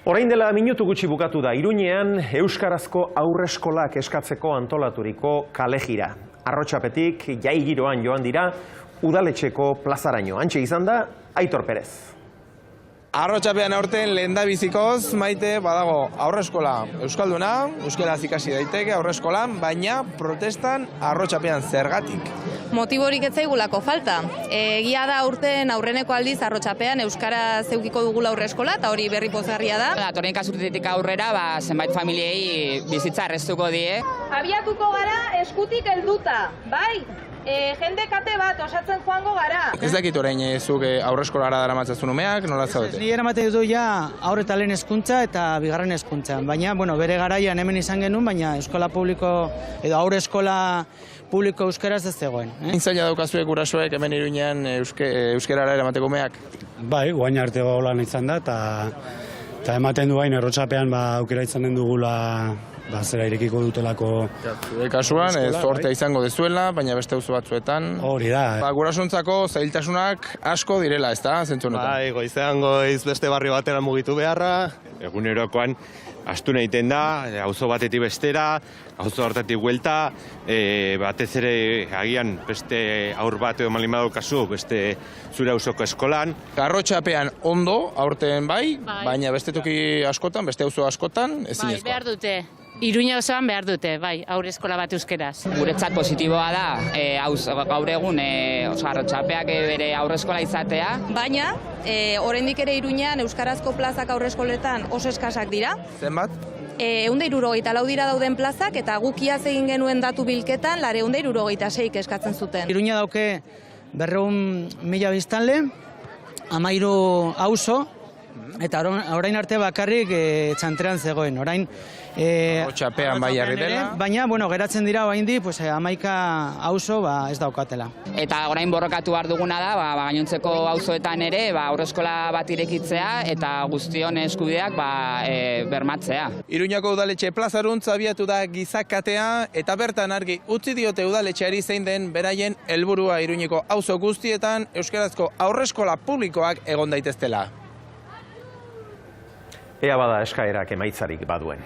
Orain dela minutu gutxi bukatu da Iruñean euskarazko aurreskolak eskatzeko antolaturiko kalejira. Arrotxapetik jai giroan joan dira udaletxeko plazaraino. Hantxe izan da Aitor Perez. Arrotxapean aurten lehendabizikoz maite badago aurreskola euskalduna, euskaraz ikasi daiteke aurreskolan, baina protestan arrotxapean zergatik. Motiborik ez zaigulako falta. Egia da urten aurreneko aldiz arrotxapean euskara zeukiko dugula aurreskola eta hori berri pozgarria da. Datorren ikasturtetik aurrera zenbait familiei bizitza erreztuko die. Abiatuko gara eskutik helduta, bai? Jende kate bat osatzen joango gara. Ez dakit orain zuk aurreskolara daramatzazun umeak, nola zaudete? Ni eramaten dut ja aurre eta lehen hezkuntza eta bigarren hezkuntza. Baina, bere garaian hemen izan genuen, baina eskola publiko edo aurre eskola publiko euskaraz ez zegoen. Zaila daukazuek gurasoek hemen Iruñean euskarara eramateko umeak? Bai, guain arte lan izan da, eta ematen du hain errotxapean aukera izan den dugula zera irekiko dutelako. Kasuan, zortea izango dezuela, baina beste auzo batzuetan. Hori da. Gurasoentzako zailtasunak asko direla, ez da, zentzu honetan? Bai, goizean goiz beste barrio batera mugitu beharra. Egunerokoan astuna egiten da, auzo batetik bestera, auzo hartatik buelta, batez ere agian beste aur bat edo malin badaukazu, beste zure auzoko eskolan. Arrotxapean ondo, aurten bai, baina beste toki askotan, beste auzo askotan, ezinezkoa. Bai, behar dute. Iruña osoan behar dute, bai, aurre eskola bat euskeraz. Guretzat positiboa da, gaur egun arrotxapeak bere aurre eskola izatea. Baina, oraindik ere Iruñean euskarazko plazak aurre eskoletan oso eskasak dira. Zenbat? 174 dira dauden plazak eta guk iaz egin genuen datu bilketan 176 eskatzen zuten. Iruña dauke 200.000 biztanle, 13 auzo, eta orain arte bakarrik txantrean zegoen. Orain Arrotxapean bai jarri dela. Baina, geratzen dira oraindik 11 auzo ez daukatela. Eta orain borrokatu behar duguna da, gainontzeko auzoetan ere aurreskola bat irekitzea eta guztion eskubideak bermatzea. Iruñako udaletxe plazaruntz abiatu da gizakatea eta bertan argi utzi diote udaletxeari zein den beraien helburua Iruñeko auzo guztietan euskarazko aurreskola publikoak egon daiteztela. Ea bada eskaerak emaitzarik baduen.